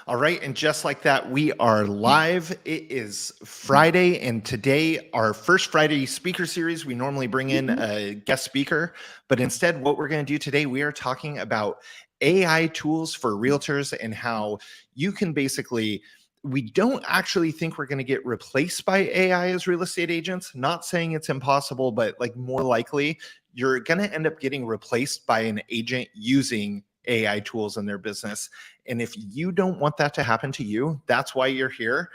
All right, and just like that, we are live. It is Friday, and today, our first Friday speaker series, we normally bring in a guest speaker, but instead, what we're going to do today, we are talking about AI tools for realtors and how you can basically, we don't actually think we're going to get replaced by AI as real estate agents. Not saying it's impossible, but like more likely, you're going to end up getting replaced by an agent using AI tools in their business. And if you don't want that to happen to you, that's why you're here.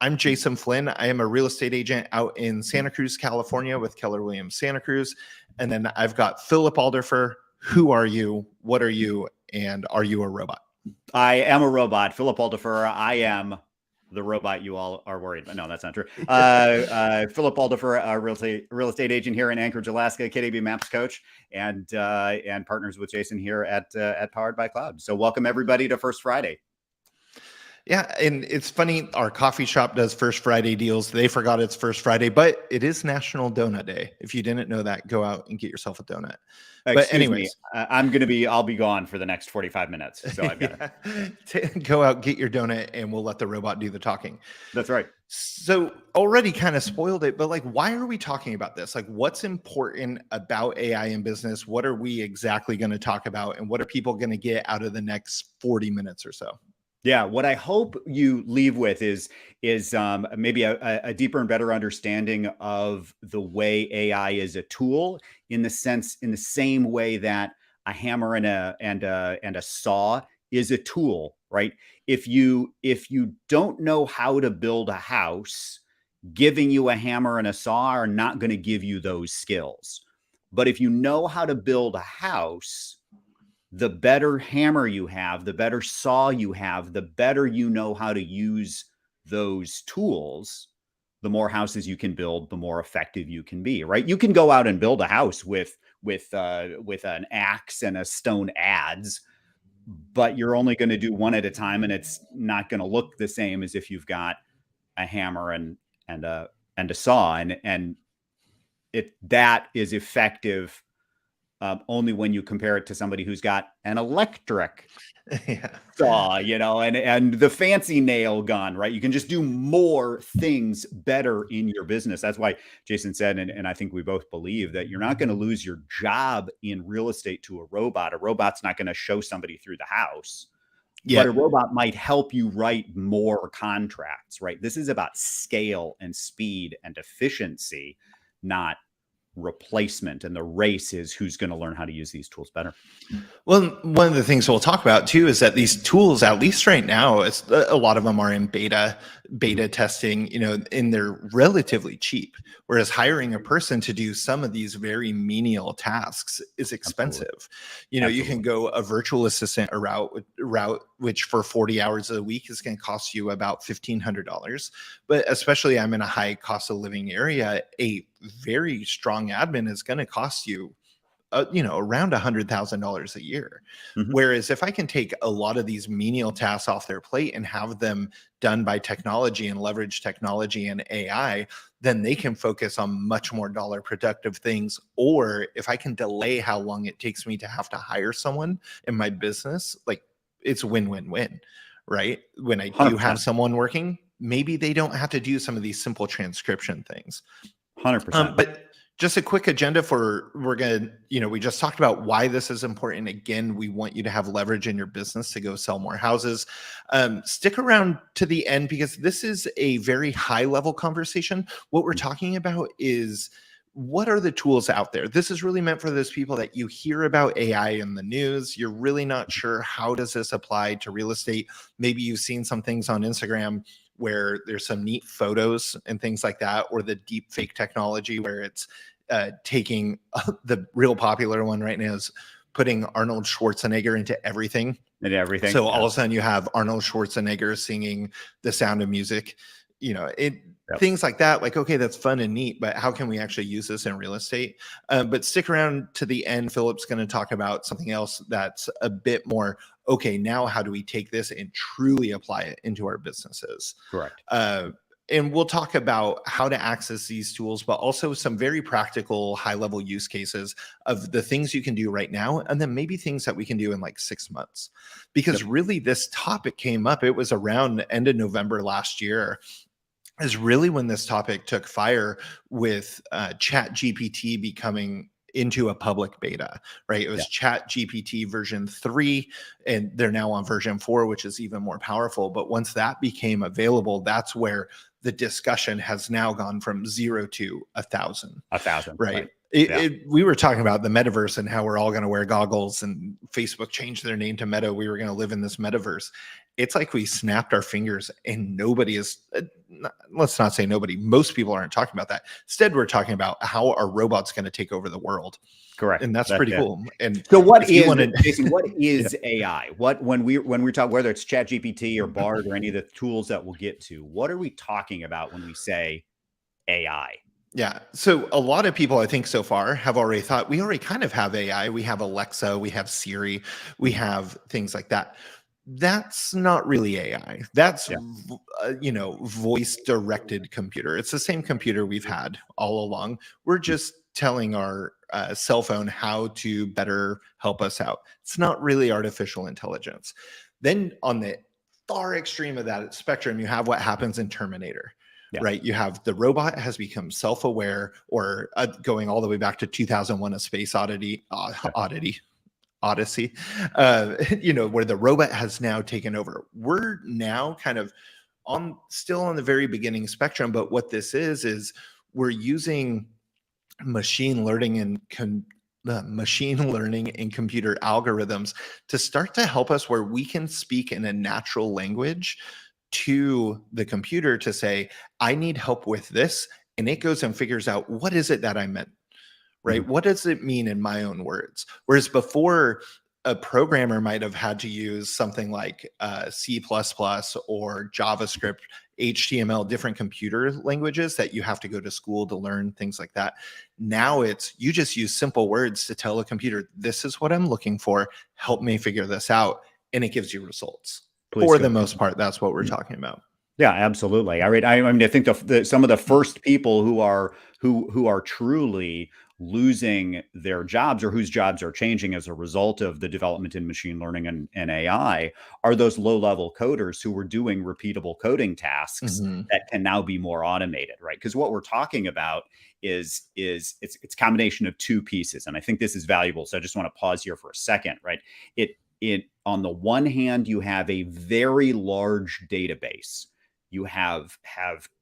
I'm Jason Flynn. I am a real estate agent out in Santa Cruz, California with Keller Williams Santa Cruz. And then I've got Philip Alderfer. Who are you? What are you? And are you a robot? I am a robot. Philip Alderfer. I am the robot you all are worried about. No, that's not true. Philip Alderfer, a real estate agent here in Anchorage, Alaska, KDB Maps coach, and partners with Jason here at Powered by Cloud. So welcome everybody to First Friday. Yeah, and it's funny, our coffee shop does First Friday deals. They forgot it's First Friday, but it is National Donut Day. If you didn't know that, go out and get yourself a donut. But anyways, I'll be gone for the next 45 minutes. So I've got go out, get your donut, and we'll let the robot do the talking. That's right. So already kind of spoiled it, but like, why are we talking about this? Like, what's important about AI in business? What are we exactly going to talk about? And what are people going to get out of the next 40 minutes or so? Yeah, what I hope you leave with is maybe a deeper and better understanding of the way AI is a tool, in the same way that a hammer and a saw is a tool, right? If you don't know how to build a house, giving you a hammer and a saw are not going to give you those skills. But if you know how to build a house, the better hammer you have, the better saw you have, the better you know how to use those tools, the more houses you can build, the more effective you can be, right? You can go out and build a house with an axe and a stone adze, but you're only going to do one at a time, and it's not going to look the same as if you've got a hammer and a saw, and that is effective only when you compare it to somebody who's got an electric saw, and the fancy nail gun, right? You can just do more things better in your business. That's why Jason said, and I think we both believe, that you're not going to lose your job in real estate to a robot. A robot's not going to show somebody through the house. Yeah. But a robot might help you write more contracts, right? This is about scale and speed and efficiency, not replacement. And the race is who's going to learn how to use these tools better. Well, one of the things we'll talk about too is that these tools, at least right now, a lot of them are in beta testing, and they're relatively cheap. Whereas hiring a person to do some of these very menial tasks is expensive. Absolutely. You can go a virtual assistant route, which for 40 hours a week is going to cost you about $1,500. But especially I'm in a high cost of living area, a very strong admin is going to cost you around $100,000 a year. Mm-hmm. Whereas if I can take a lot of these menial tasks off their plate and have them done by technology and leverage technology and AI, then they can focus on much more dollar productive things. Or if I can delay how long it takes me to have to hire someone in my business, like, it's win-win-win, right? When I do 100%. Have someone working, maybe they don't have to do some of these simple transcription things. 100%. But just a quick agenda we just talked about why this is important. Again, we want you to have leverage in your business to go sell more houses. Stick around to the end, because this is a very high level conversation. What we're talking about is, what are the tools out there? This is really meant for those people that you hear about AI in the news. You're really not sure, how does this apply to real estate? Maybe you've seen some things on Instagram where there's some neat photos and things like that, or the deep fake technology where it's taking the real popular one right now is putting Arnold Schwarzenegger into everything. So all of a sudden you have Arnold Schwarzenegger singing The Sound of Music, things like that. Like, okay, that's fun and neat, but how can we actually use this in real estate? But stick around to the end. Philip's going to talk about something else that's a bit more, okay, now how do we take this and truly apply it into our businesses? Correct. And we'll talk about how to access these tools, but also some very practical high-level use cases of the things you can do right now, and then maybe things that we can do in like 6 months. Because really this topic came up, it was around the end of November last year, is really when this topic took fire with ChatGPT becoming into a public beta, right? It was ChatGPT version 3, and they're now on version 4, which is even more powerful. But once that became available, that's where the discussion has now gone from 0 to 1,000. 1,000, right? right. We were talking about the metaverse and how we're all going to wear goggles, and Facebook changed their name to Meta. We were going to live in this metaverse. It's like we snapped our fingers and nobody is, let's not say nobody, most people aren't talking about that. Instead, we're talking about how are robots going to take over the world. Correct. And that's pretty cool. And so what is, Jason, what is AI? When we talk, whether it's ChatGPT or Bard or any of the tools that we'll get to, what are we talking about when we say AI? Yeah. So a lot of people, I think so far have already thought we already kind of have AI. We have Alexa, we have Siri, we have things like that. That's not really AI. That's, voice directed computer. It's the same computer we've had all along. We're just telling our cell phone how to better help us out. It's not really artificial intelligence. Then on the far extreme of that spectrum, you have what happens in Terminator. Right. You have the robot has become self-aware, or going all the way back to 2001, A Space Odyssey, where the robot has now taken over. We're now kind of still on the very beginning spectrum. But what this is we're using machine learning and computer algorithms to start to help us where we can speak in a natural language to the computer to say, I need help with this. And it goes and figures out, what is it that I meant, right? What does it mean in my own words? Whereas before, a programmer might have had to use something like C++ or JavaScript, HTML, different computer languages that you have to go to school to learn, things like that. Now you just use simple words to tell a computer, this is what I'm looking for. Help me figure this out. And it gives you results. For the most part, that's what we're talking about. Yeah, absolutely. I mean, I think some of the first people who are truly losing their jobs, or whose jobs are changing as a result of the development in machine learning and AI, are those low-level coders who were doing repeatable coding tasks that can now be more automated, right? Because what we're talking about is it's a combination of two pieces, and I think this is valuable. So I just want to pause here for a second, right? On the one hand, you have a very large database. You have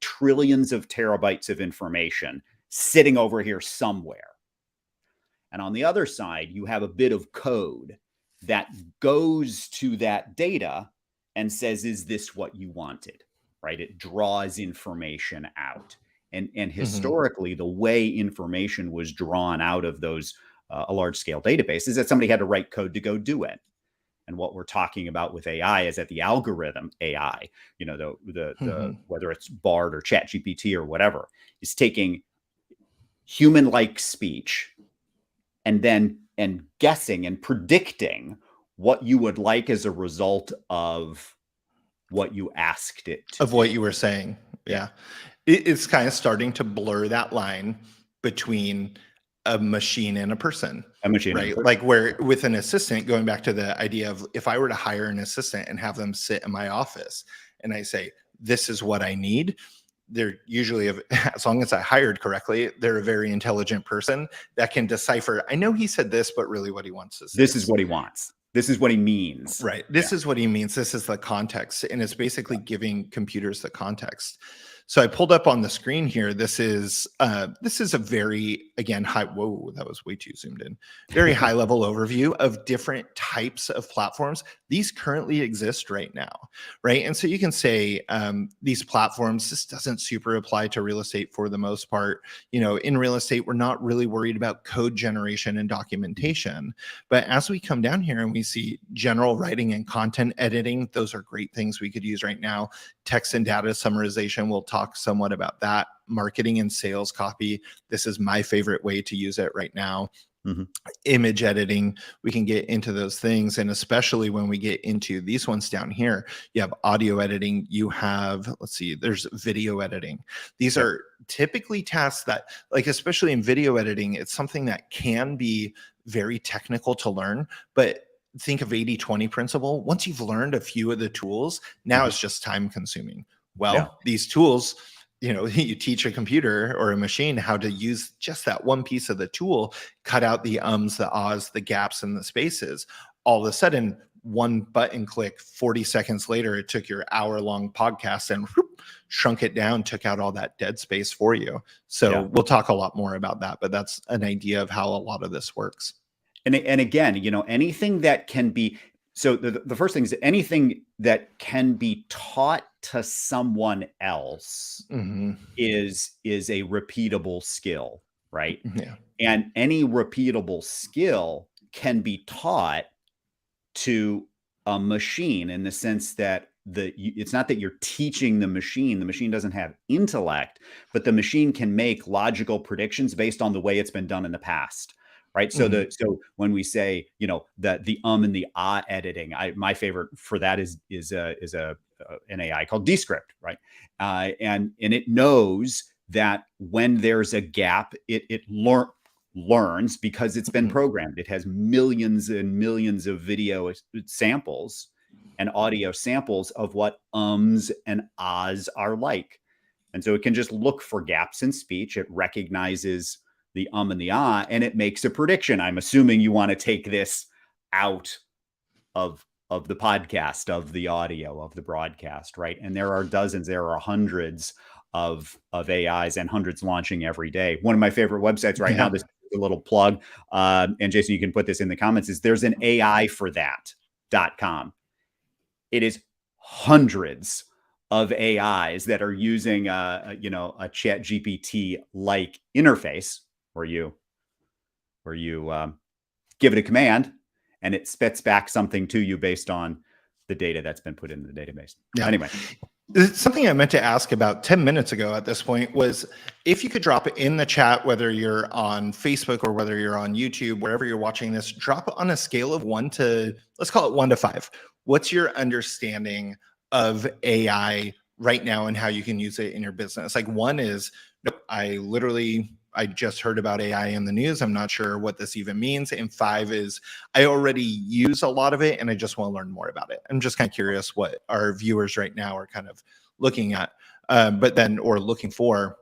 trillions of terabytes of information sitting over here somewhere. And on the other side, you have a bit of code that goes to that data and says, is this what you wanted? Right? It draws information out. And historically, the way information was drawn out of those a large scale database is that somebody had to write code to go do it. And what we're talking about with AI is that the algorithm AI, whether it's Bard or ChatGPT or whatever, is taking human-like speech and guessing and predicting what you would like as a result of what you asked it to do. What you were saying. Yeah. It's kind of starting to blur that line between a machine and a person. Right? Like where with an assistant, going back to the idea of if I were to hire an assistant and have them sit in my office and I say, this is what I need, they're usually, as long as I hired correctly, they're a very intelligent person that can decipher, I know he said this, but really what he wants is this is what he wants. This is what he means. Right. This is what he means. This is the context. And it's basically giving computers the context. So I pulled up on the screen here. This is a very, again, whoa, that was way too zoomed in. Very high level overview of different types of platforms. These currently exist right now, right? And so you can say these platforms, this doesn't super apply to real estate for the most part. In real estate, we're not really worried about code generation and documentation. But as we come down here and we see general writing and content editing, those are great things we could use right now. Text and data summarization, we'll talk somewhat about that. Marketing and sales copy, this is my favorite way to use it right now. Mhm. image editing, we can get into those things. And especially when we get into these ones down here, you have audio editing, you have, let's see, there's video editing. These Yep. are typically tasks that, like, especially in video editing, it's something that can be very technical to learn, but think of 80/20 principle. Once you've learned a few of the tools, now Mhm. it's just time consuming. Yeah. Well, these tools, you teach a computer or a machine how to use just that one piece of the tool, cut out the ums, the ahs, the gaps, and the spaces. All of a sudden, one button click, 40 seconds later, it took your hour-long podcast and whoop, shrunk it down, took out all that dead space for you. So Yeah. we'll talk a lot more about that, but that's an idea of how a lot of this works. And again, anything that can be, so the first thing is anything that can be taught to someone else Hmm. is a repeatable skill, right? Yeah. And any repeatable skill can be taught to a machine in the sense that it's not that you're teaching the machine doesn't have intellect, but the machine can make logical predictions based on the way it's been done in the past, right? So Hmm. so when we say, the and the ah editing, my favorite for that is an AI called Descript, right? And it knows that when there's a gap, it learns because it's been Hmm. programmed. It has millions and millions of video samples and audio samples of what ums and ahs are like. And so it can just look for gaps in speech. It recognizes the and the ah, and it makes a prediction. I'm assuming you want to take this out of the podcast, of the audio, of the broadcast, right? And there are dozens, there are hundreds of AIs and hundreds launching every day. One of my favorite websites right now, Yeah. this is a little plug, and Jason, you can put this in the comments, is there's an AI for that.com. It is hundreds of AIs that are using a ChatGPT like interface where you give it a command and it spits back something to you based on the data that's been put into the database. Yeah. Anyway, Something I meant to ask about 10 minutes ago at this point was if you could drop it in the chat, whether you're on Facebook or whether you're on YouTube, wherever you're watching this, drop it on a scale of 1 to, let's call it 1 to 5. What's your understanding of AI right now and how you can use it in your business? Like 1 is, nope, I just heard about AI in the news. I'm not sure what this even means. And 5 is I already use a lot of it and I just want to learn more about it. I'm just kind of curious what our viewers right now are kind of looking at, or looking for.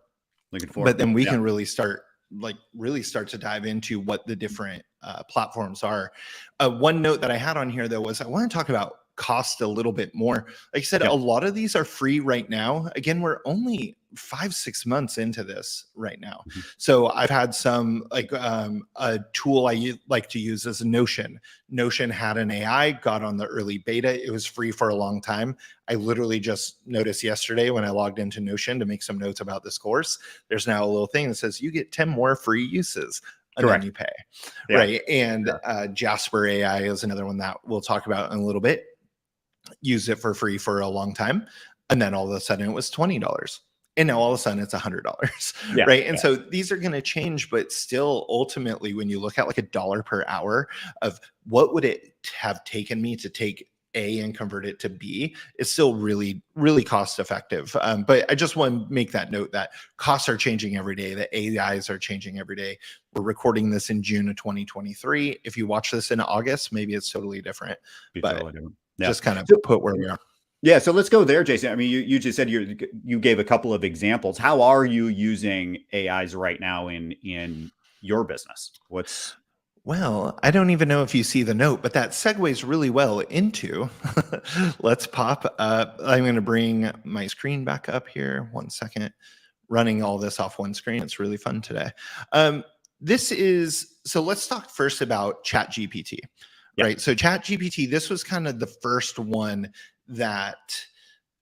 But then we yeah. can really start to dive into what the different platforms are. One note that I had on here though was I want to talk about cost a little bit more. Like I said, Yep. a lot of these are free right now. Again, we're only 5-6 months into this right now. Mhm. So I've had some a tool I like to use is Notion. Notion had an AI, got on the early beta. It was free for a long time. I literally just noticed yesterday when I logged into Notion to make some notes about this course, there's now a little thing that says you get 10 more free uses. And Correct. then you pay, Yeah. right? And Yeah. Jasper AI is another one that we'll talk about in a little bit. Used it for free for a long time, and then all of a sudden it was $20, and now all of a sudden it's $100, Yeah. right? And Yeah. so these are going to change, but still, ultimately, when you look at like $1 per hour of what would it have taken me to take A and convert it to B, it's still really, really cost effective. But I just want to make that note that costs are changing every day. The AIs are changing every day. We're recording this in June of 2023. If you watch this in August, maybe it's totally different. Be But totally different. Yeah. just kind of So, put where we are. yeah. So let's go there, Jason. I mean, you just said you gave a couple of examples. How are you using AIs right now in your business? Well, I don't even know if you see the note, but that segues really well into let's pop up. I'm going to bring my screen back up here. 1 second. Running all this off one screen. It's really fun today. So let's talk first about ChatGPT, Yeah. right? So ChatGPT, this was kind of the first one that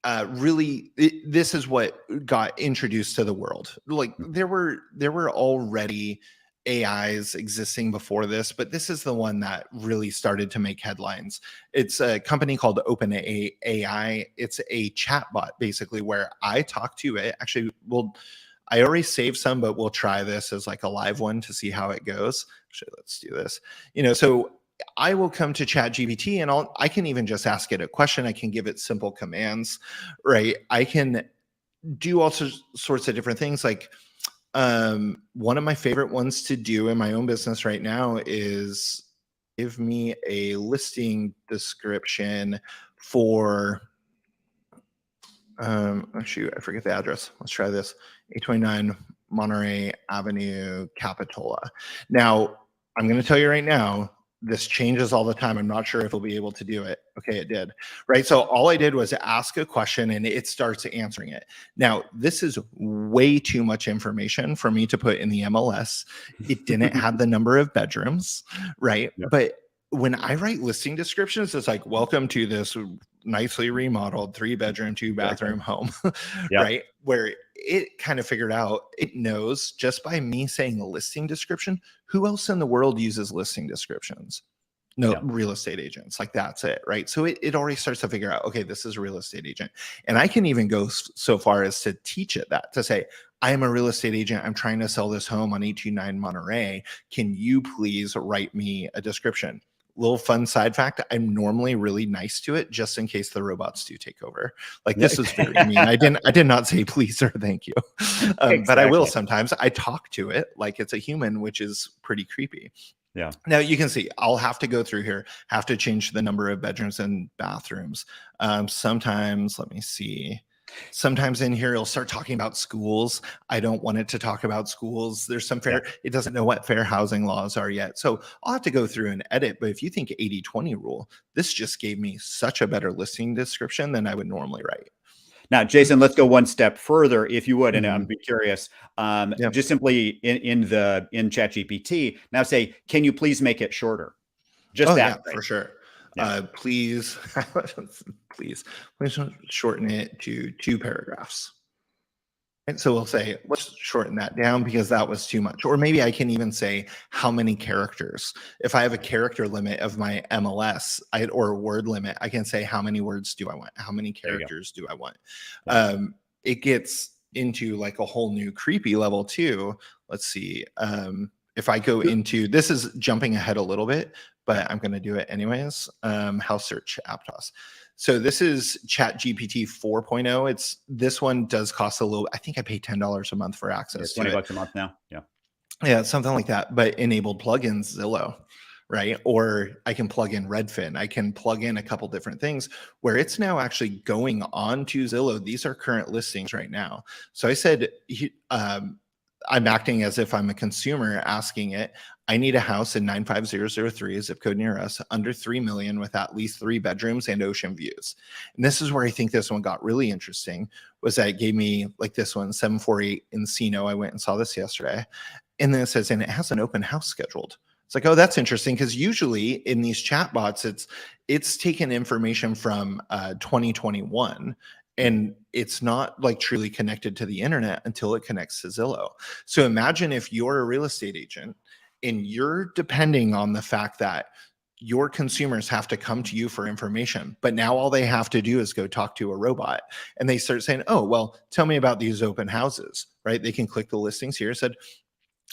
this is what got introduced to the world. Like there were already AIs existing before this, but this is the one that really started to make headlines. It's a company called OpenAI. It's a chatbot basically where I talk to it. Actually, I already saved some, but we'll try this as like a live one to see how it goes. actually, let's do this. So I will come to ChatGPT and I can even just ask it a question. I can give it simple commands, right? I can do all sorts of different things. Like one of my favorite ones to do in my own business right now is give me a listing description for shoot, I forget the address. Let's try this. 829 Monterey Avenue, Capitola. Now, I'm going to tell you right now, this changes all the time. I'm not sure if it'll be able to do it. Okay, it did. Right. So all I did was ask a question and it starts answering it. Now, this is way too much information for me to put in the MLS. It didn't have the number of bedrooms, right? Yep. But when I write listing descriptions, it's like, welcome to this nicely remodeled 3-bedroom, 2-bathroom home, right? Where it kind of figured out, it knows just by me saying a listing description, who else in the world uses listing descriptions? No, real estate agents. Like, that's it, right? So it already starts to figure out, okay, this is a real estate agent. And I can even go so far as to teach it that, to say, I am a real estate agent. I'm trying to sell this home on 829 Monterey. Can you please write me a description? Little fun side fact, I'm normally really nice to it just in case the robots do take over. Like, this is very mean. I did not say please or thank you. Exactly. But I will sometimes. I talk to it like it's a human, which is pretty creepy. Yeah. Now you can see I'll have to go through here, have to change the number of bedrooms and bathrooms. Sometimes, let me see. Sometimes in here, it'll start talking about schools. I don't want it to talk about schools. There's some fair, it doesn't know what fair housing laws are yet. So I'll have to go through and edit. But if you think 80-20 rule, this just gave me such a better listing description than I would normally write. Now, Jason, let's go one step further, if you would, and I'm be curious. Just simply in ChatGPT, now say, can you please make it shorter? Just that, for sure. Please shorten it to 2 paragraphs. And so we'll say, let's shorten that down because that was too much. Or maybe I can even say how many characters. If I have a character limit of my MLS or a word limit, I can say how many words do I want? How many characters do I want? It gets into like a whole new creepy level too. Let's see. If I go into, this is jumping ahead a little bit, but I'm going to do it anyways. House search Aptos. So this is ChatGPT 4.0. This one does cost a little. I think I pay $10 a month for access. $20 a month now. Yeah, something like that. But enabled plugins, Zillow, right? Or I can plug in Redfin. I can plug in a couple different things where it's now actually going on to Zillow. These are current listings right now. So I said, I'm acting as if I'm a consumer asking it, I need a house in 95003, a zip code near us, under 3 million with at least 3 bedrooms and ocean views. And this is where I think this one got really interesting, was that it gave me like this one, 748 Encino. I went and saw this yesterday. And then it says, and it has an open house scheduled. It's like, oh, that's interesting. Because usually in these chatbots, it's taken information from 2021. And it's not like truly connected to the internet until it connects to Zillow. So imagine if you're a real estate agent and you're depending on the fact that your consumers have to come to you for information, but now all they have to do is go talk to a robot, and they start saying, oh, well, tell me about these open houses, right? They can click the listings here. Said,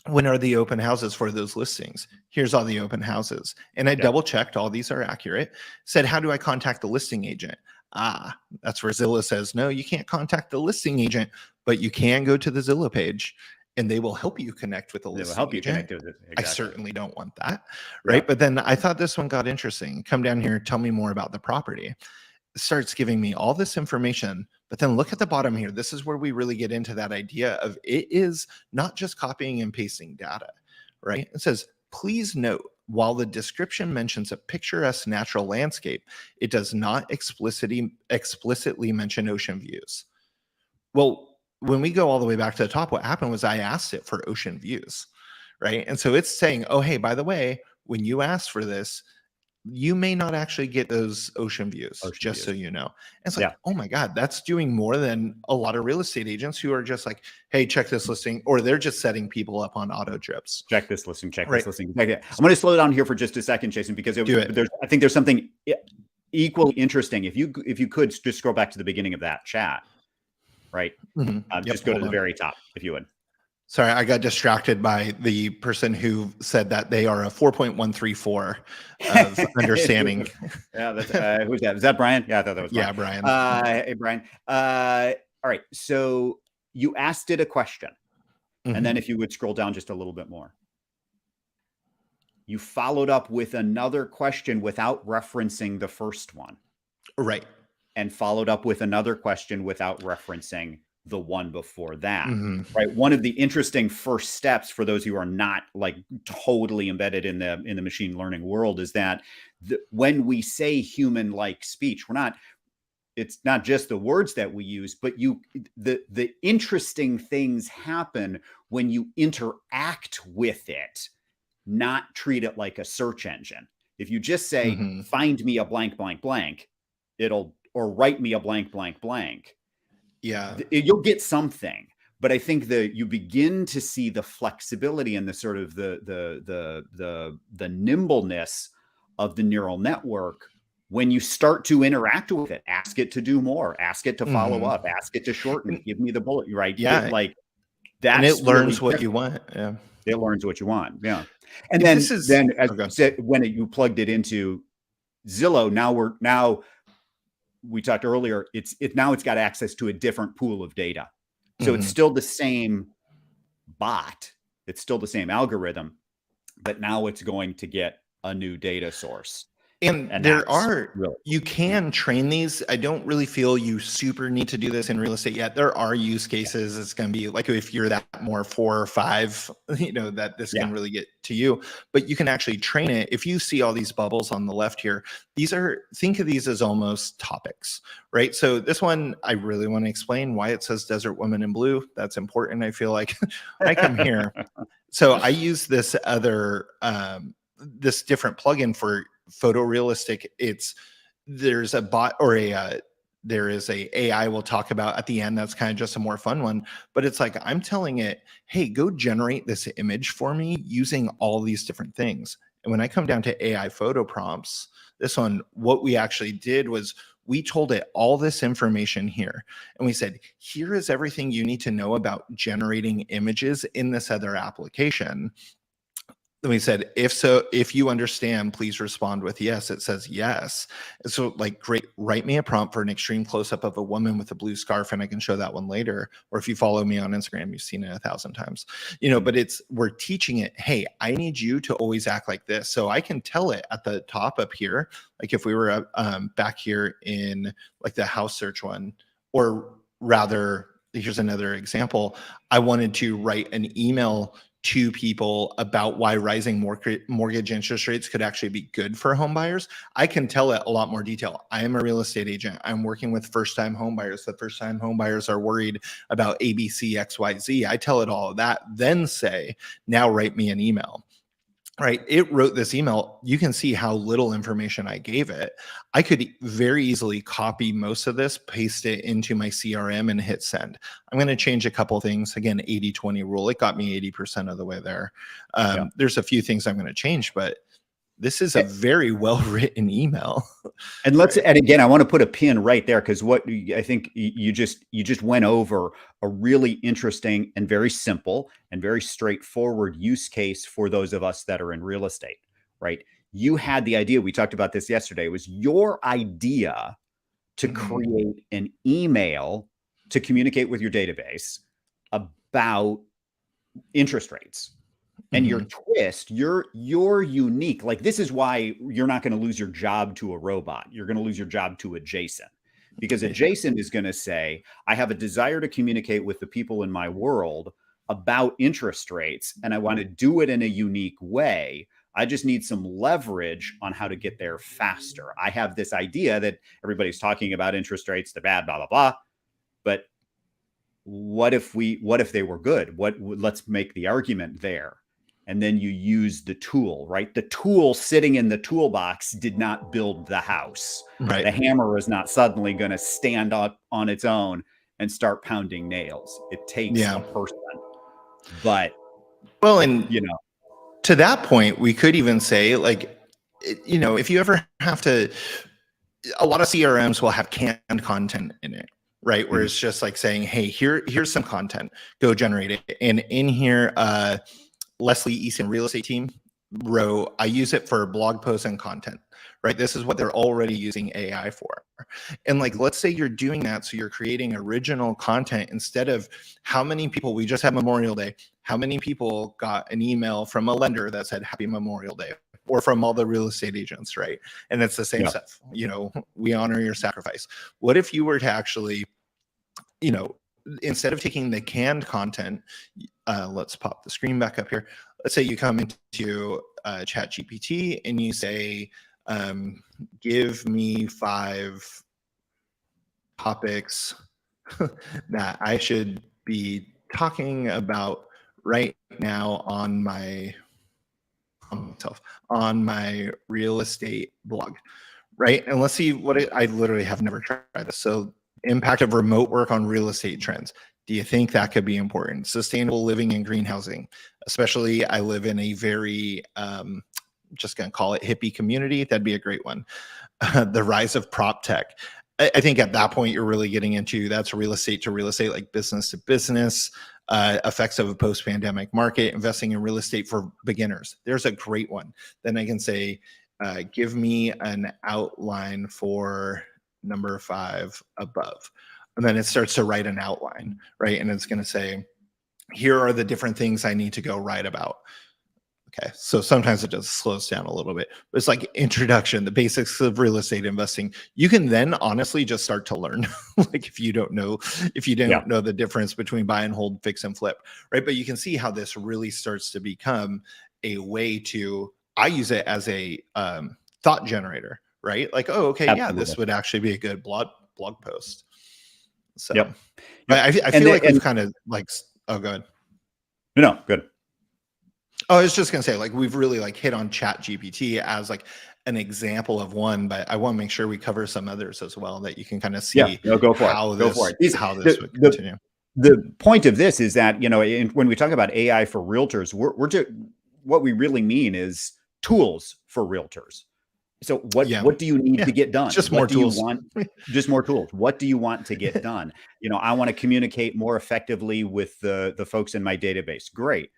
when are the open houses for those listings? Here's all the open houses. And I double checked all these are accurate. Said, how do I contact the listing agent? That's where Zillow says, no, you can't contact the listing agent, but you can go to the Zillow page and they will help you connect with the listing agent. They will help you connect with it. Exactly. I certainly don't want that, right? But then I thought this one got interesting. Come down here, tell me more about the property. It starts giving me all this information, but then look at the bottom here. This is where we really get into that idea of it is not just copying and pasting data, right? It says, please note, while the description mentions a picturesque natural landscape, it does not explicitly mention ocean views. Well, when we go all the way back to the top, what happened was I asked it for ocean views, right? And so it's saying, oh, hey, by the way, when you asked for this, you may not actually get those ocean views, so you know. And it's like, oh my God, that's doing more than a lot of real estate agents who are just like, hey, check this listing, or they're just setting people up on auto trips. Check this listing, check this listing. I'm going to slow down here for just a second, Jason, because I think there's something equally interesting. If you could just scroll back to the beginning of that chat, right? Just go to the very top, if you would. Sorry, I got distracted by the person who said that they are a 4.134 of understanding. Yeah, that's who's that? Is that Brian? Yeah, I thought that was Brian. Yeah, Brian. Hey, Brian. All right. So you asked it a question, and then if you would scroll down just a little bit more, you followed up with another question without referencing the first one. Right. And followed up with another question without referencing the one before that. Right. One of the interesting first steps for those who are not like totally embedded in the machine learning world is that when we say human-like speech, it's not just the words that we use, but the interesting things happen when you interact with it, not treat it like a search engine. If you just say, find me a blank, blank, blank, or write me a blank, blank, blank. Yeah. You'll get something. But I think that you begin to see the flexibility and the sort of the nimbleness of the neural network when you start to interact with it. Ask it to do more, ask it to follow up, ask it to shorten, give me the bullet, right? Yeah. That's and it learns really what you want. Yeah. It learns what you want. Yeah. And then as you said, when you plugged it into Zillow, now we talked earlier, it's got access to a different pool of data. So it's still the same bot. It's still the same algorithm, but now it's going to get a new data source. And you can train these. I don't really feel you super need to do this in real estate yet. There are use cases. It's going to be like if you're that more 4 or 5, that this can really get to you. But you can actually train it. If you see all these bubbles on the left here, think of these as almost topics, right? So this one, I really want to explain why it says Desert Woman in Blue. That's important. I feel like I come here. So I use this other, this different plugin for photorealistic. There's a bot or there is a AI we'll talk about at the end. That's kind of just a more fun one, but it's like, I'm telling it, hey, go generate this image for me using all these different things. And when I come down to AI photo prompts, this one, what we actually did was we told it all this information here. And we said, here is everything you need to know about generating images in this other application. Then we said, if you understand, please respond with yes. It says yes. So like, great, write me a prompt for an extreme close-up of a woman with a blue scarf, and I can show that one later. Or if you follow me on Instagram, you've seen it 1,000 times. But we're teaching it, hey, I need you to always act like this. So I can tell it at the top up here, like if we were back here in like the house search one, or rather, here's another example. I wanted to write an email to people about why rising mortgage interest rates could actually be good for home buyers. I can tell it a lot more detail. I am a real estate agent. I'm working with first-time home buyers. The first-time home buyers are worried about ABC, XYZ. I tell it all of that, then say, now write me an email. Right. It wrote this email. You can see how little information I gave it. I could very easily copy most of this, paste it into my CRM and hit send. I'm going to change a couple of things. Again, 80-20 rule. It got me 80% of the way there. There's a few things I'm going to change, but this is a very well-written email. And and again, I want to put a pin right there, because what I think you just went over a really interesting and very simple and very straightforward use case for those of us that are in real estate, right? You had the idea, we talked about this yesterday, it was your idea to create an email to communicate with your database about interest rates. And your twist, you're unique. Like, this is why you're not going to lose your job to a robot. You're going to lose your job to a Jason, because a Jason is going to say, I have a desire to communicate with the people in my world about interest rates, and I want to do it in a unique way. I just need some leverage on how to get there faster. I have this idea that everybody's talking about interest rates, the bad, blah, blah, blah. But what if they were good? Let's make the argument there. And then you use the tool, right? The tool sitting in the toolbox did not build the house. Right. The hammer is not suddenly going to stand up on its own and start pounding nails. It takes a person. But, to that point, we could even say, like, if you ever have to, a lot of CRMs will have canned content in it. right? Where Mhm. it's just like saying, hey, here's some content, go generate it. And in here, Leslie Easton real estate team wrote, I use it for blog posts and content, right? This is what they're already using AI for. And like, let's say you're doing that. So you're creating original content instead of how many people, we just had Memorial Day, how many people got an email from a lender that said Happy Memorial Day, or from all the real estate agents, right? And it's the same Yeah. stuff, we honor your sacrifice. What if you were to actually, instead of taking the canned content, let's pop the screen back up here. Let's say you come into ChatGPT and you say, give me 5 topics that I should be talking about right now on my real estate blog, right? And let's see I literally have never tried this. So impact of remote work on real estate trends. Do you think that could be important? Sustainable living and green housing, especially I live in a very, just gonna call it hippie community. That'd be a great one. The rise of prop tech. I think at that point you're really getting into that's real estate to real estate, like business to business, effects of a post-pandemic market, investing in real estate for beginners. There's a great one. Then I can say, give me an outline for number 5 above. And then it starts to write an outline, right? And it's going to say, here are the different things I need to go write about. Okay, so sometimes it just slows down a little bit. But it's like introduction, the basics of real estate investing. You can then honestly just start to learn. Like if you don't know the difference between buy and hold, fix and flip, right? But you can see how this really starts to become a way to. I use it as a thought generator, right? Like, oh, okay, yeah, this would actually be a good blog post. So, Yep. but I feel like we've kind of like. Oh, go ahead. No, good. Oh, I was just gonna say, like, we've really like hit on ChatGPT as like an example of one, but I want to make sure we cover some others as well that you can kind of see go for how it. this would continue. The point of this is that, when we talk about AI for realtors, what we really mean is tools for realtors. So what do you need to get done? Just more tools. You want? Just more tools. What do you want to get done? I want to communicate more effectively with the folks in my database. Great.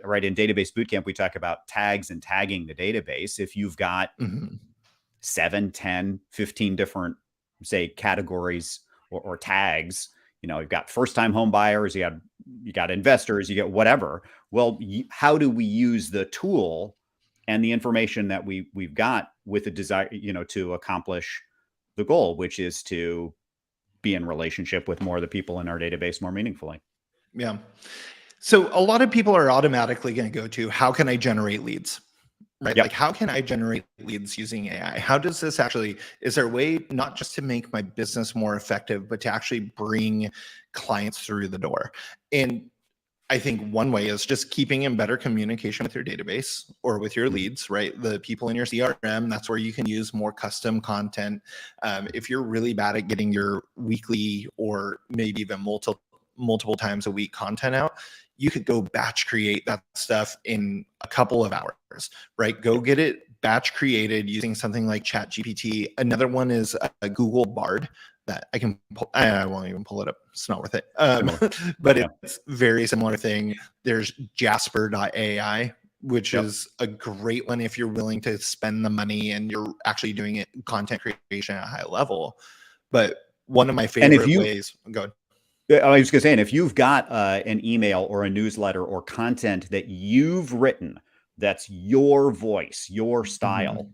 Right. In Database Bootcamp, we talk about tags and tagging the database. If you've got 7, 10, 15 different, say, categories or tags, you've got first-time home buyers, you got investors, you get whatever. Well, how do we use the tool and the information that we've got with the desire, to accomplish the goal, which is to be in relationship with more of the people in our database more meaningfully? Yeah. So a lot of people are automatically going to go to, how can I generate leads? Right? Like, how can I generate leads using AI? How does this actually, is there a way not just to make my business more effective, but to actually bring clients through the door? And I think one way is just keeping in better communication with your database or with your leads, right? The people in your CRM, that's where you can use more custom content. If you're really bad at getting your weekly or maybe even multiple times a week content out, you could go batch create that stuff in a couple of hours, right? Go get it batch created using something like ChatGPT. Another one is a Google Bard that I can pull. I won't even pull it up. It's not worth it. But it's very similar thing. There's Jasper.ai, which is a great one if you're willing to spend the money and you're actually doing it content creation at a high level. But one of my favorite ways, go ahead. I was going to say, and if you've got an email or a newsletter or content that you've written, that's your voice, your style,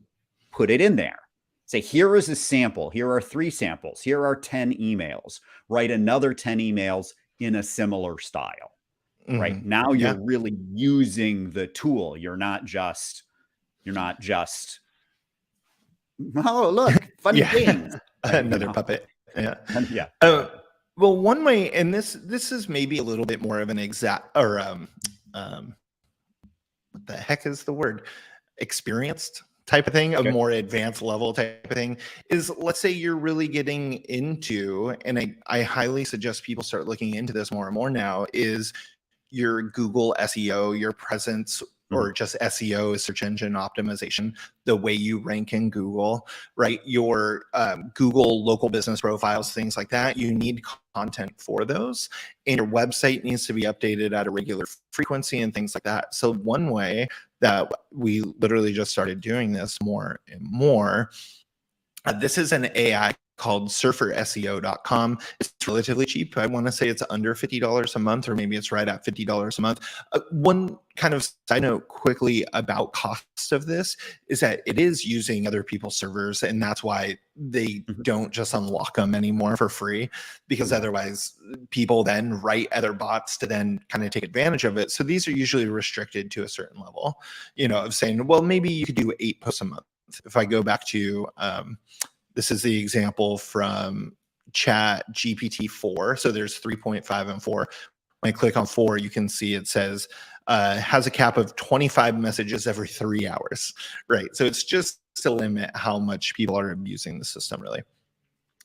put it in there. Say, here is a sample. Here are 3 samples. Here are 10 emails. Write another 10 emails in a similar style. Right now, you're really using the tool. You're not just, oh, look, funny things. Another puppet. Yeah. Well, one way, and this is maybe a little bit more of an exact, or what the heck is the word? Experienced type of thing, a more advanced level type of thing, is, let's say you're really getting into, and I highly suggest people start looking into this more and more now, is your Google SEO, your presence or just SEO, search engine optimization, the way you rank in Google, right? Your Google local business profiles, things like that. You need content for those, and your website needs to be updated at a regular frequency and things like that. So one way that we literally just started doing this more and more, this is an AI called surferseo.com. It's relatively cheap. I want to say it's under $50 a month, or maybe it's right at $50 a month. One kind of side note quickly about cost of this is that it is using other people's servers, and that's why they don't just unlock them anymore for free, because otherwise people then write other bots to then kind of take advantage of it. So these are usually restricted to a certain level, of saying, well, maybe you could do 8 posts a month. If I go back to this is the example from ChatGPT 4. So there's 3.5 and 4. When I click on 4, you can see it says has a cap of 25 messages every 3 hours, right? So it's just to limit how much people are abusing the system, really.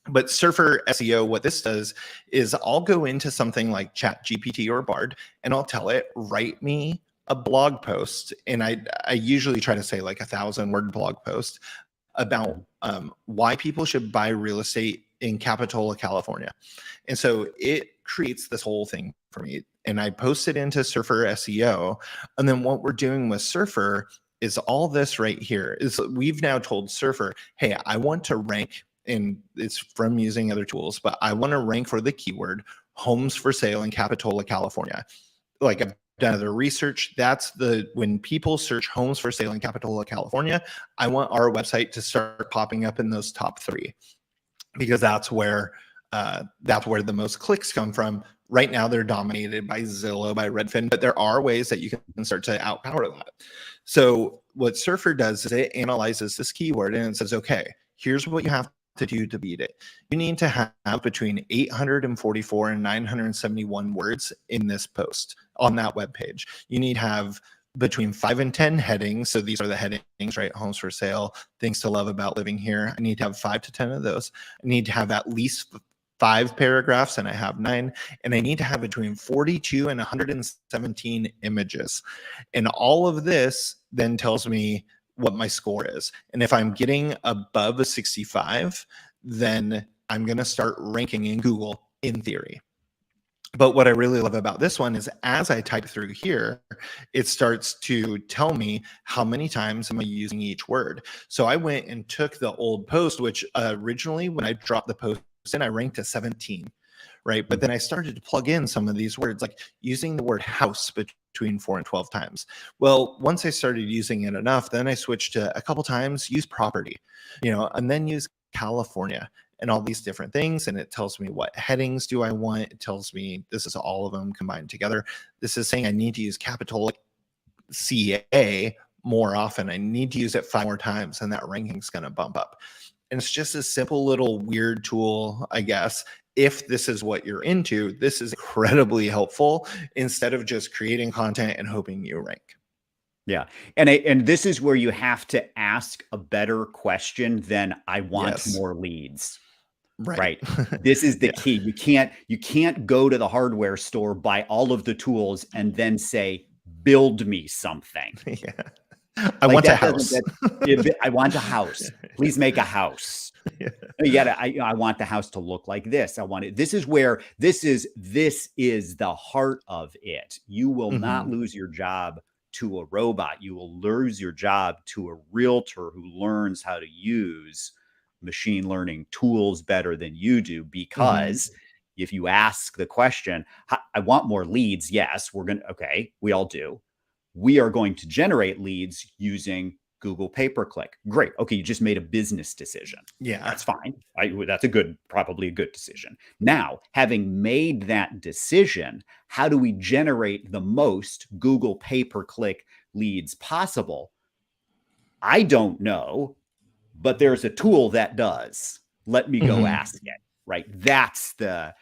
But Surfer SEO, what this does is I'll go into something like ChatGPT or Bard, and I'll tell it, write me a blog post. And I usually try to say like 1,000-word blog post about why people should buy real estate in Capitola, California. And so it creates this whole thing for me. And I post it into Surfer SEO. And then what we're doing with Surfer is all this right here is we've now told Surfer, hey, I want to rank, and it's from using other tools, but I want to rank for the keyword homes for sale in Capitola, California. Like I've done other research. That's when people search homes for sale in Capitola, California, I want our website to start popping up in those top 3, because that's where the most clicks come from. Right now, they're dominated by Zillow, by Redfin, but there are ways that you can start to outpower that. So what Surfer does is it analyzes this keyword and it says, okay, here's what you have to do to beat it. You need to have between 844 and 971 words in this post on that web page. You need to have between 5 and 10 headings. So these are the headings, right? Homes for sale, things to love about living here. I need to have 5 to 10 of those. I need to have at least 5 paragraphs, and I have 9. And I need to have between 42 and 117 images. And all of this then tells me what my score is. And if I'm getting above a 65, then I'm going to start ranking in Google in theory. But what I really love about this one is as I type through here, it starts to tell me how many times am I using each word. So I went and took the old post, which originally when I dropped the post in, I ranked a 17. Right. But then I started to plug in some of these words, like using the word house between 4 and 12 times. Well, once I started using it enough, then I switched to a couple times use property, and then use California and all these different things. And it tells me what headings do I want. It tells me this is all of them combined together. This is saying I need to use Capitola CA more often. I need to use it 5 more times, and that ranking is going to bump up. And it's just a simple little weird tool, I guess. If this is what you're into, this is incredibly helpful instead of just creating content and hoping you rank. Yeah. And this is where you have to ask a better question than I want more leads. Right. This is the key. You can't go to the hardware store, buy all of the tools, and then say, build me something. I want a house. I want a house. Please make a house. I want the house to look like this. I want it. This is the heart of it. You will not lose your job to a robot. You will lose your job to a realtor who learns how to use machine learning tools better than you do, because if you ask the question, I want more leads. Yes, we all do. We are going to generate leads using Google pay-per-click. Great. Okay, you just made a business decision. Yeah, that's fine. That's probably a good decision. Now, having made that decision, how do we generate the most Google pay-per-click leads possible? I don't know, but there's a tool that does. Let me go ask it. Right? That's the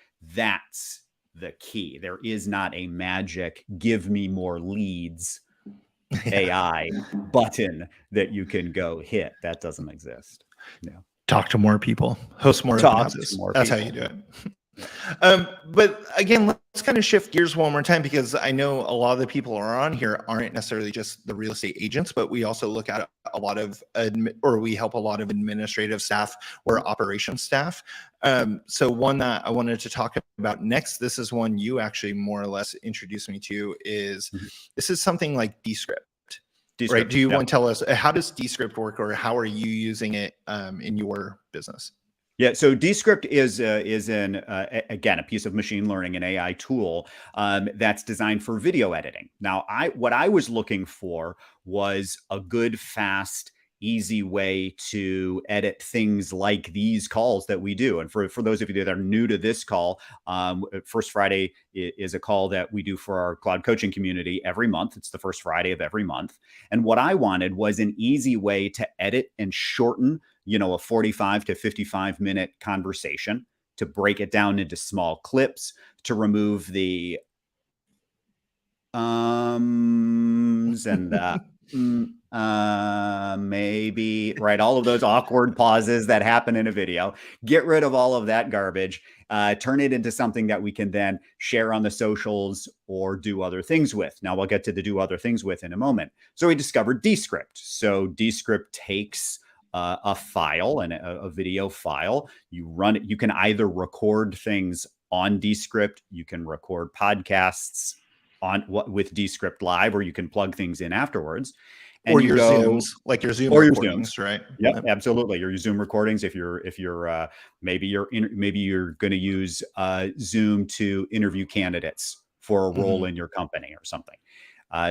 key. There is not a magic give me more leads AI button that you can go hit. That doesn't exist. Talk to more people, host more open houses. That's how you do it. But again, kind of shift gears one more time, because I know a lot of the people who are on here aren't necessarily just the real estate agents, but we also look at a lot of, we help a lot of administrative staff or operations staff. So one that I wanted to talk about next, this is one you actually more or less introduced me to, is this is something like Descript. Right? Do you want to tell us, how does Descript work, or how are you using it in your business? Yeah, so Descript is again, a piece of machine learning and AI tool that's designed for video editing. Now, what I was looking for was a good, fast, easy way to edit things like these calls that we do. And for those of you that are new to this call, First Friday is a call that we do for our cloud coaching community every month. It's the first Friday of every month. And what I wanted was an easy way to edit and shorten, a 45 to 55 minute conversation, to break it down into small clips, to remove the ums and maybe, right? All of those awkward pauses that happen in a video. Get rid of all of that garbage, turn it into something that we can then share on the socials or do other things with. Now we'll get to the do other things with in a moment. So we discovered Descript. So Descript takes a file and a video file. You run it. You can either record things on Descript, you can record podcasts with Descript Live, or you can plug things in afterwards. And or your Zooms, like your Zoom recordings, right? Yep, absolutely. Your Zoom recordings. If you're maybe you're going to use Zoom to interview candidates for a role in your company or something.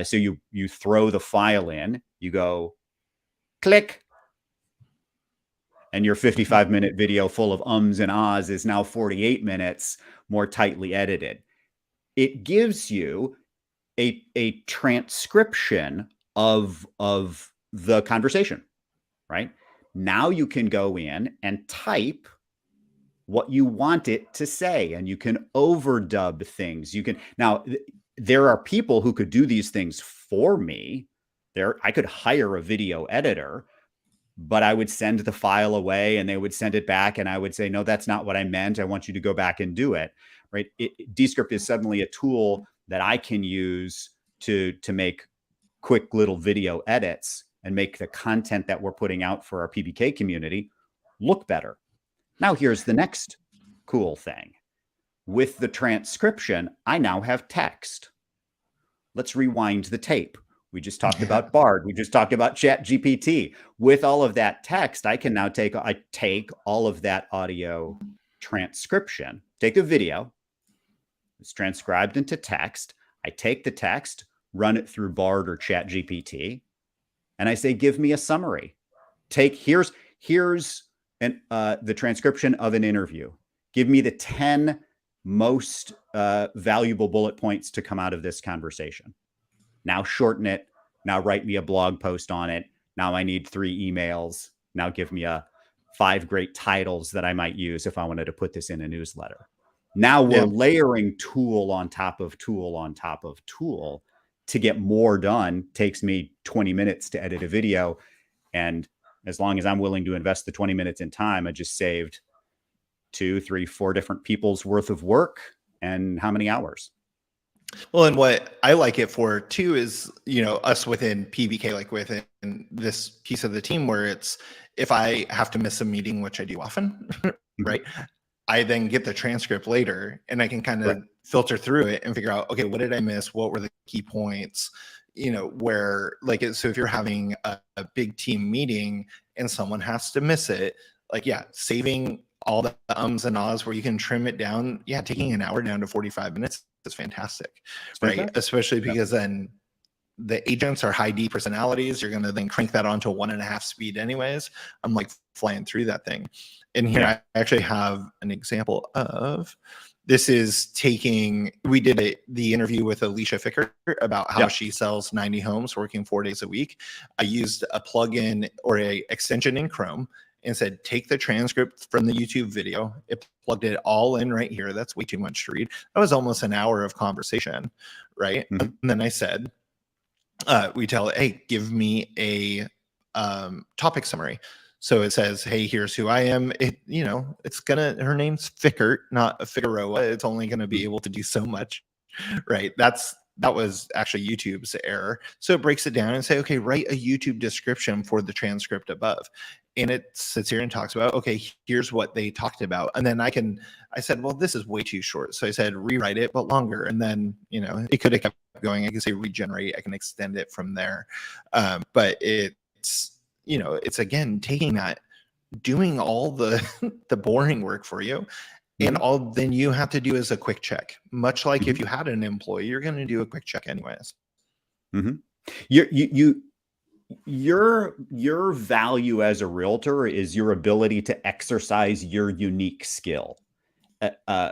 So you throw the file in, you go click, and your 55-minute video full of ums and ahs is now 48 minutes more tightly edited. It gives you a transcription of the conversation, right? Now you can go in and type what you want it to say, and you can overdub things. Now there are people who could do these things for me. I could hire a video editor, but I would send the file away and they would send it back, and I would say, no, that's not what I meant. I want you to go back and do it, right? Descript is suddenly a tool that I can use to make quick little video edits and make the content that we're putting out for our PBK community look better. Now, here's the next cool thing. With the transcription, I now have text. Let's rewind the tape. We just talked about Bard. We just talked about ChatGPT. With all of that text, I can now take all of that audio transcription, take the video, it's transcribed into text. I take the text, run it through Bard or ChatGPT, and I say, give me a summary. Here's the transcription of an interview. Give me the 10 most valuable bullet points to come out of this conversation. Now shorten it. Now write me a blog post on it. Now I need 3 emails. Now give me 5 great titles that I might use if I wanted to put this in a newsletter. Now we're layering tool on top of tool on top of tool to get more done. Takes me 20 minutes to edit a video. And as long as I'm willing to invest the 20 minutes in time, I just saved 2, 3, 4 different people's worth of work. And how many hours? Well, and what I like it for too is, us within PBK, like within this piece of the team, where it's, if I have to miss a meeting, which I do often, right? I then get the transcript later and I can kind of filter through it and figure out, okay, what did I miss? What were the key points? Where so if you're having a big team meeting and someone has to miss it, saving all the ums and ahs where you can trim it down. Yeah. Taking an hour down to 45 minutes is fantastic, right? Especially because then the agents are high D personalities. You're going to then crank that onto 1.5 speed anyways. I'm like flying through that thing. And here I actually have an example of, this is we did the interview with Alicia Ficker about how she sells 90 homes working 4 days a week. I used a plugin or a extension in Chrome and said, take the transcript from the YouTube video. It plugged it all in right here. That's way too much to read. That was almost an hour of conversation, right? And then I said, we tell it, hey, give me a topic summary. So it says, hey, here's who I am. It, it's her name's Fickert, not Figueroa. It's only going to be able to do so much, right? That was actually YouTube's error. So it breaks it down and say, okay, write a YouTube description for the transcript above. And it sits here and talks about, okay, here's what they talked about. And then I said, well, this is way too short. So I said, rewrite it, but longer. And then, it could have kept going. I can say regenerate. I can extend it from there. But it's, it's again, taking that, doing all the, the boring work for you. And all then you have to do is a quick check. Much like if you had an employee, you're going to do a quick check anyways. Your value as a realtor is your ability to exercise your unique skill. A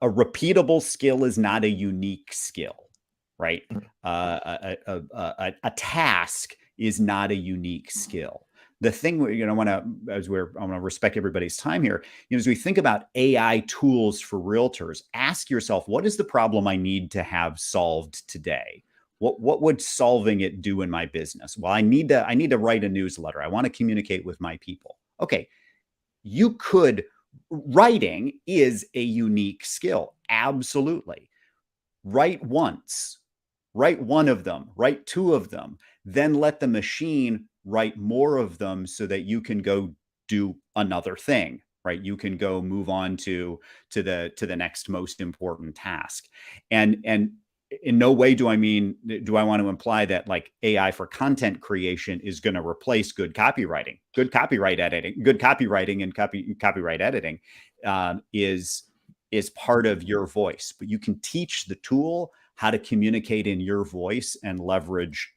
repeatable skill is not a unique skill, right? A task is not a unique skill. The thing, I want to respect everybody's time here. As we think about AI tools for realtors, ask yourself, what is the problem I need to have solved today? What would solving it do in my business? Well, I need to write a newsletter. I want to communicate with my people. Okay, writing is a unique skill. Absolutely. Write once, write one of them, write two of them, then let the machine write more of them so that you can go do another thing, right? You can go move on to the next most important task. And in no way do I want to imply that like AI for content creation is going to replace good copywriting. Good copyright writing and copyright editing is part of your voice, but you can teach the tool how to communicate in your voice and leverage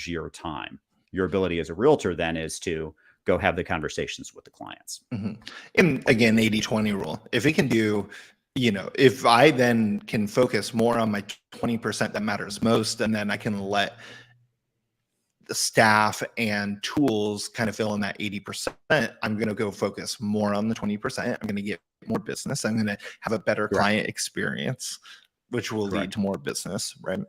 your time. Your ability as a realtor then is to go have the conversations with the clients. And again, 80-20 rule. If it can do, if I then can focus more on my 20% that matters most, and then I can let the staff and tools kind of fill in that 80%, I'm going to go focus more on the 20%. I'm going to get more business. I'm going to have a better client experience, which will lead to more business, right?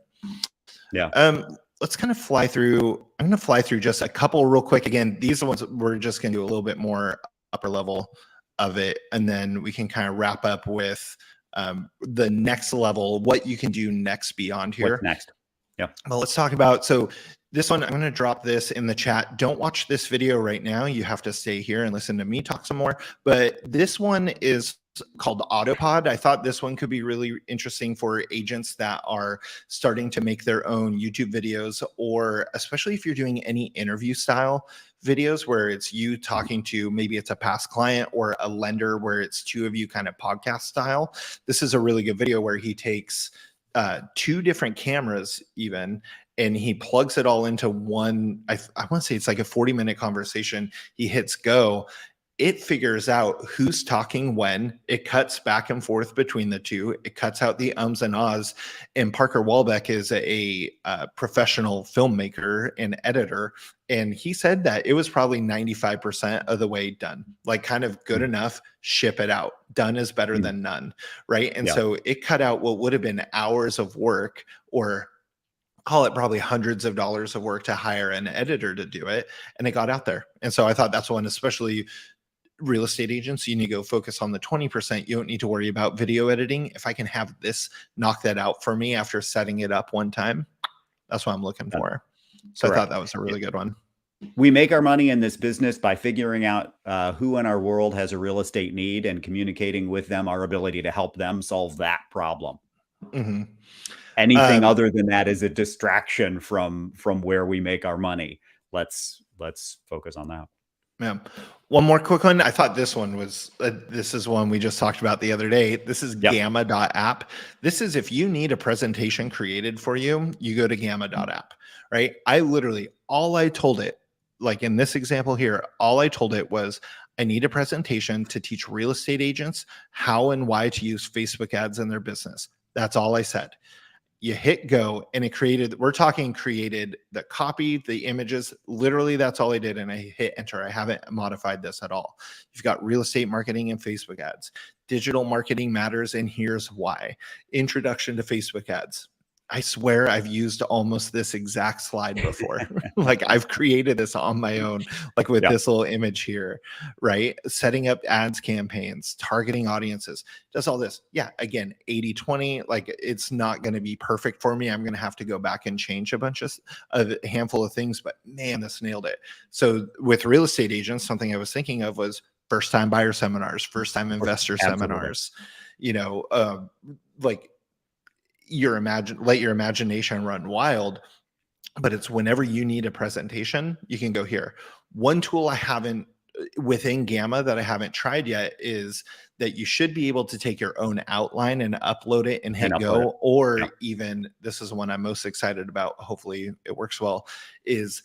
Yeah. Let's kind of fly through. I'm going to fly through just a couple real quick. Again, these are ones we're just going to do a little bit more upper level of it. And then we can kind of wrap up with the next level, what you can do next beyond here. What's next? Yeah. Well, let's talk about, so this one, I'm going to drop this in the chat. Don't watch this video right now. You have to stay here and listen to me talk some more. But this one is called Autopod. I thought this one could be really interesting for agents that are starting to make their own YouTube videos, or especially if you're doing any interview style videos where it's you talking to, maybe it's a past client or a lender where it's two of you kind of podcast style. This is a really good video where he takes two different cameras even, and he plugs it all into one. I want to say it's like a 40-minute conversation. He hits go. It figures out who's talking when. It cuts back and forth between the two. It cuts out the ums and ahs. And Parker Walbeck is a professional filmmaker and editor. And he said that it was probably 95% of the way done, like kind of good enough, ship it out. Done is better than none, right? And so it cut out what would have been hours of work, or call it probably hundreds of dollars of work to hire an editor to do it. And it got out there. And so I thought that's one, especially real estate agents, you need to go focus on the 20%. You don't need to worry about video editing. If I can have this knock that out for me after setting it up one time, that's what I'm looking for. So I thought that was a really good one. We make our money in this business by figuring out who in our world has a real estate need and communicating with them our ability to help them solve that problem. Anything other than that is a distraction from where we make our money. Let's focus on that. Yeah. One more quick one. I thought this one was, this is one we just talked about the other day. This is gamma.app. This is if you need a presentation created for you, you go to gamma.app, right? I literally, all I told it, like in this example here, all I told it was, I need a presentation to teach real estate agents how and why to use Facebook ads in their business. That's all I said. You hit go and it created the copy, the images, literally that's all I did. And I hit enter. I haven't modified this at all. You've got real estate marketing and Facebook ads. Digital marketing matters and here's why. Introduction to Facebook ads. I swear I've used almost this exact slide before. Like I've created this on my own, like with Yeah. this little image here, right? Setting up ads campaigns, targeting audiences, does all this. Yeah, again, 80/20, like it's not going to be perfect for me. I'm going to have to go back and change a handful of things, but man, this nailed it. So with real estate agents, something I was thinking of was first time buyer seminars, first time investor Absolutely. seminars, you know, like let your imagination run wild, but it's whenever you need a presentation, you can go here. One tool I haven't within Gamma that I haven't tried yet is that you should be able to take your own outline and upload it and hit And upload it. go, or Yeah. even this is the one I'm most excited about, hopefully it works well, is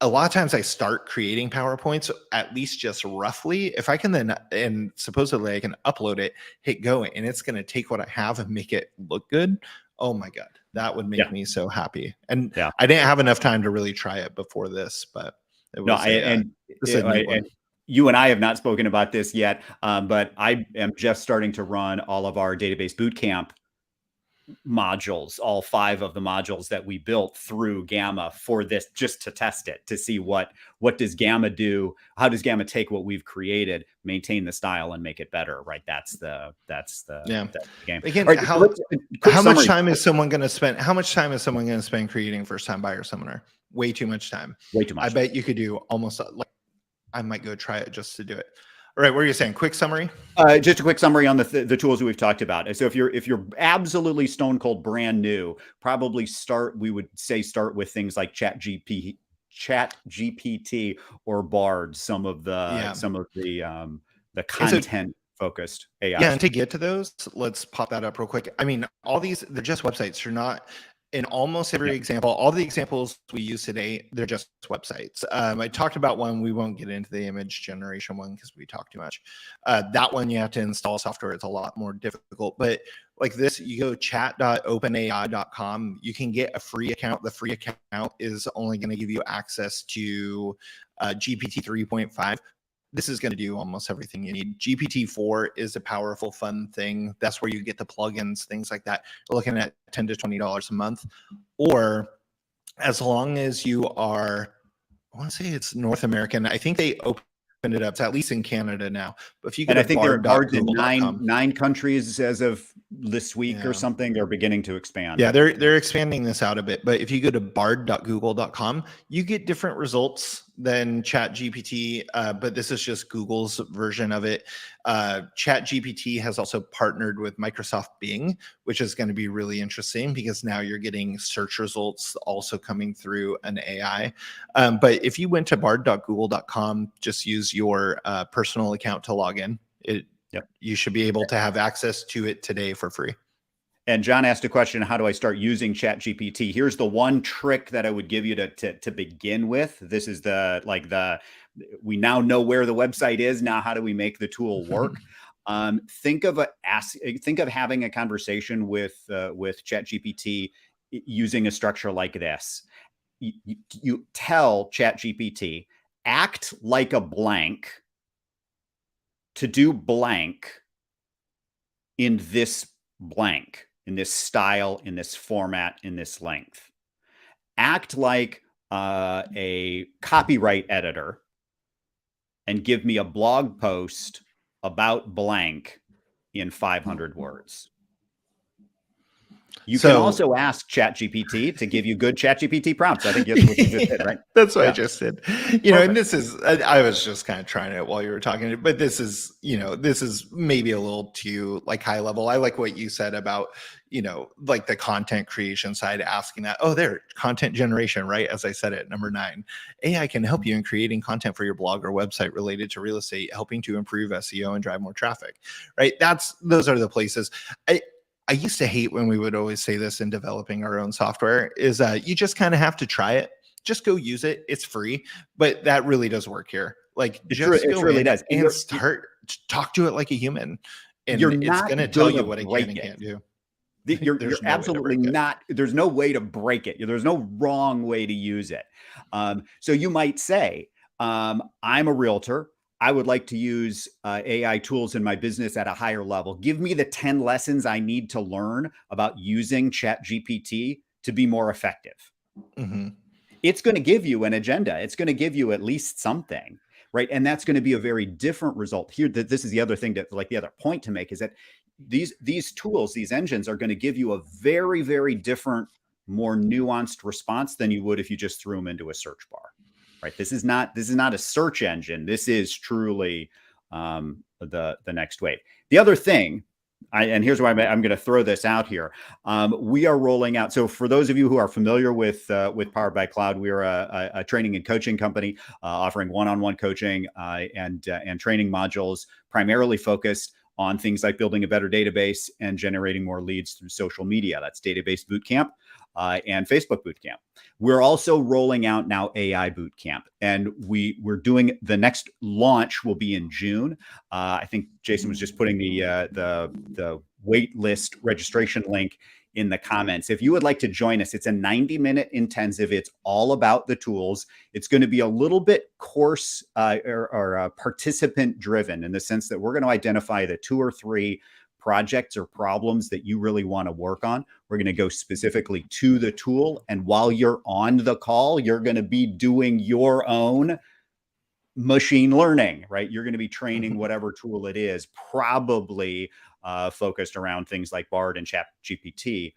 a lot of times I start creating PowerPoints, at least just roughly. If I can then, and supposedly I can upload it, hit go, and it's going to take what I have and make it look good. Oh my God, that would make Yeah. me so happy. And Yeah. I didn't have enough time to really try it before this, but it No, was this is a neat one. and you and I have not spoken about this yet, but I am just starting to run all of our database bootcamp modules, all 5 of the modules that we built through Gamma for this, just to test it, to see what does Gamma do? How does Gamma take what we've created, maintain the style, and make it better? Right. That's the game. Again, All right, how much time is someone going to spend? How much time is someone going to spend creating first time buyer seminar? Way too much time. Way too much. I bet you could do almost like I might go try it just to do it. All right, what are you saying? Quick summary? Just a quick summary on the tools that we've talked about. So if you're absolutely stone cold brand new, probably start with things like ChatGPT or Bard, some of the content focused AI. Yeah, and to get to those, let's pop that up real quick. I mean, all these, they're just websites. They're not, in almost every example, all the examples we use today, they're just websites. I talked about one. We won't get into the image generation one because we talk too much. That one, you have to install software. It's a lot more difficult. But like this, you go chat.openai.com. You can get a free account. The free account is only going to give you access to GPT 3.5. This is going to do almost everything you need. GPT-4 is a powerful, fun thing. That's where you get the plugins, things like that. You're looking at $10 to $20 a month. Or as long as you are, I want to say it's North American. I think they opened it up. It's at least in Canada now. But if you And I think they're in bard.google.com, nine countries as of this week or something. They're beginning to expand. Yeah, they're expanding this out a bit. But if you go to bard.google.com, you get different results than ChatGPT, but this is just Google's version of it. ChatGPT has also partnered with Microsoft Bing, which is going to be really interesting because now you're getting search results also coming through an AI. But if you went to bard.google.com, just use your personal account to log in. You should be able to have access to it today for free. And John asked a question, how do I start using ChatGPT? Here's the one trick that I would give you to begin with. This is we now know where the website is. Now, how do we make the tool work? Think of having a conversation with ChatGPT using a structure like this. You tell ChatGPT, act like a blank to do blank in this blank, in this style, in this format, in this length. Act like a copyright editor and give me a blog post about blank in 500 words. You can also ask ChatGPT to give you good ChatGPT prompts. I think that's what you just did, right? That's what I just did. And this is, I was just kind of trying it while you were talking, but this is maybe a little too like high level. I like what you said about, like the content creation side, asking that, content generation, right? As I said at number 9, AI can help you in creating content for your blog or website related to real estate, helping to improve SEO and drive more traffic, right? Those are the places. I used to hate when we would always say this in developing our own software is you just kind of have to try it. Just go use it. It's free, but that really does work here. Like it really does. And talk to it like a human, and it's going to tell you what it can and can't do. You're absolutely not. There's no way to break it. There's no wrong way to use it. So you might say, I'm a realtor. I would like to use AI tools in my business at a higher level. Give me the 10 lessons I need to learn about using ChatGPT to be more effective. Mm-hmm. It's going to give you an agenda. It's going to give you at least something, right? And that's going to be a very different result here. That this is the other thing that, like, the other point to make is that these tools, these engines, are going to give you a very, very different, more nuanced response than you would if you just threw them into a search bar, right? This is not a search engine. This is truly the next wave. The other thing, and here's why I'm going to throw this out here. We are rolling out. So for those of you who are familiar with Powered by Cloud, we are a training and coaching company offering one-on-one coaching and training modules, primarily focused on things like building a better database and generating more leads through social media. That's Database Bootcamp and Facebook Bootcamp. We're also rolling out now AI Bootcamp, and we're doing, the next launch will be in June. I think Jason was just putting the wait list registration link in the comments. If you would like to join us, it's a 90-minute intensive. It's all about the tools. It's going to be a little bit course or participant driven, in the sense that we're going to identify the 2 or 3 projects or problems that you really want to work on. We're going to go specifically to the tool. And while you're on the call, you're going to be doing your own machine learning, right? You're going to be training whatever tool it is, probably focused around things like Bard and ChatGPT.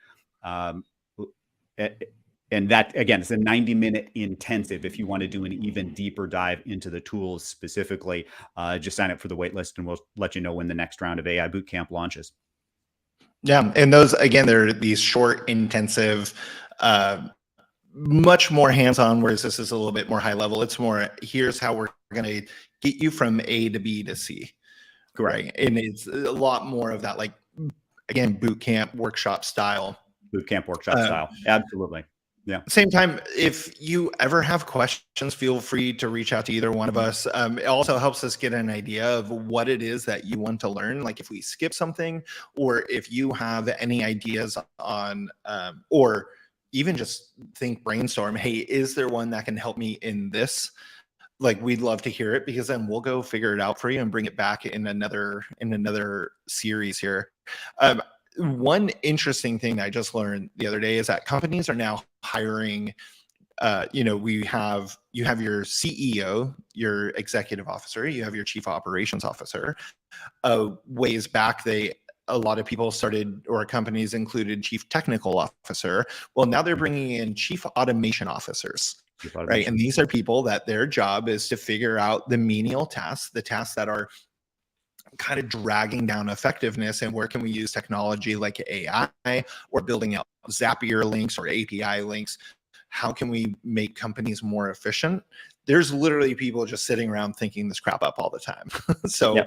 And that, again, it's a 90-minute intensive. If you want to do an even deeper dive into the tools specifically, just sign up for the wait list, and we'll let you know when the next round of AI Bootcamp launches. Yeah, and those, again, they're these short, intensive, much more hands-on, whereas this is a little bit more high level. It's more, here's how we're going to get you from A to B to C. Correct. Right? And it's a lot more of that, like, again, boot camp workshop style. Bootcamp workshop style. Absolutely. Yeah. Same time, if you ever have questions, feel free to reach out to either one of us. It also helps us get an idea of what it is that you want to learn. Like if we skip something, or if you have any ideas on, or even just brainstorm, hey, is there one that can help me in this? Like, we'd love to hear it, because then we'll go figure it out for you and bring it back in another series here. One interesting thing I just learned the other day is that companies are now hiring, you have your CEO, your executive officer, you have your chief operations officer. Ways back, a lot of people started, or companies included, chief technical officer. Well, now they're bringing in chief automation officers. Right. And these are people that their job is to figure out the menial tasks, the tasks that are kind of dragging down effectiveness, and where can we use technology like AI, or building out Zapier links or API links? How can we make companies more efficient? There's literally people just sitting around thinking this crap up all the time. So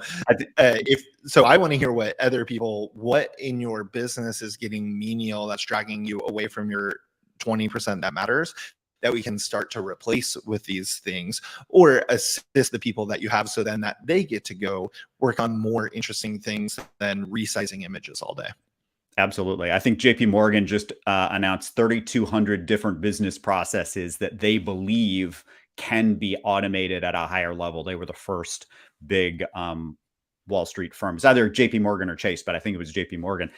I want to hear what in your business is getting menial, that's dragging you away from your 20% that matters, that we can start to replace with these things, or assist the people that you have, so then that they get to go work on more interesting things than resizing images all day. Absolutely. I think JP Morgan just announced 3,200 different business processes that they believe can be automated at a higher level. They were the first big Wall Street firms, either JP Morgan or Chase, but I think it was JP Morgan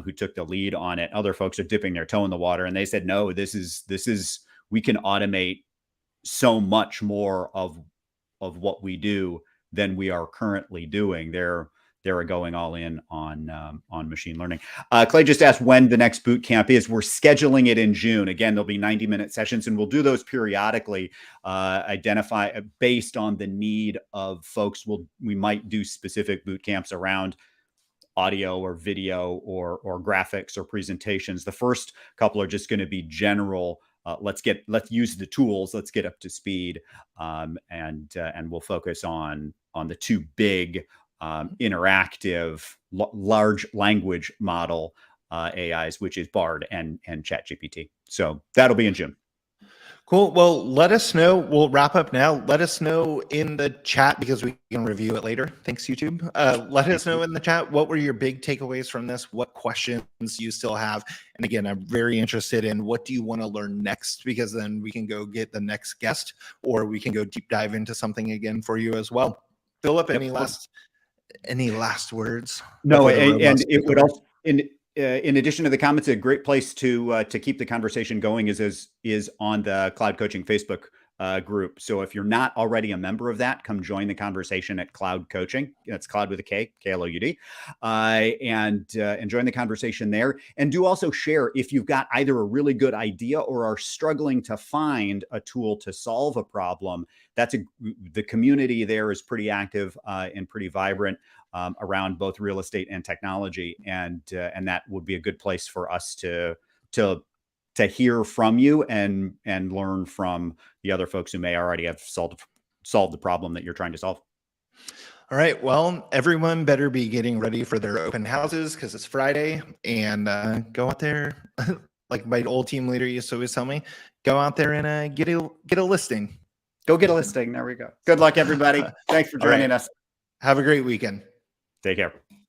who took the lead on it. Other folks are dipping their toe in the water, and they said, no, this is we can automate so much more of what we do than we are currently doing. They're going all in on machine learning. Clay just asked when the next boot camp is. We're scheduling it in June. Again, there'll be 90-minute sessions, and we'll do those periodically, identify based on the need of folks. We might do specific boot camps around audio or video or graphics or presentations. The first couple are just going to be general. Let's use the tools. Let's get up to speed, and we'll focus on the 2 big interactive large language model AIs, which is Bard and ChatGPT. So that'll be in June. Cool. Well, let us know. We'll wrap up now. Let us know in the chat, because we can review it later. Thanks, YouTube. Let us know in the chat, what were your big takeaways from this? What questions you still have? And again, I'm very interested in, what do you want to learn next? Because then we can go get the next guest, or we can go deep dive into something again for you as well. Philip, Yep. any last words No, before the and robots it take would over? also in addition to the comments, a great place to keep the conversation going is on the Cloud Coaching Facebook group. So if you're not already a member of that, come join the conversation at Cloud Coaching. That's Cloud with a K, Kloud, and join the conversation there. And do also share if you've got either a really good idea or are struggling to find a tool to solve a problem. The community there is pretty active and pretty vibrant. Around both real estate and technology, and that would be a good place for us to hear from you and learn from the other folks who may already have solved the problem that you're trying to solve. All right. Well, everyone better be getting ready for their open houses because it's Friday, and go out there. Like my old team leader used to always tell me, go out there and get a listing. Go get a listing. There we go. Good luck, everybody. Thanks for All right. joining us. Have a great weekend. Take care.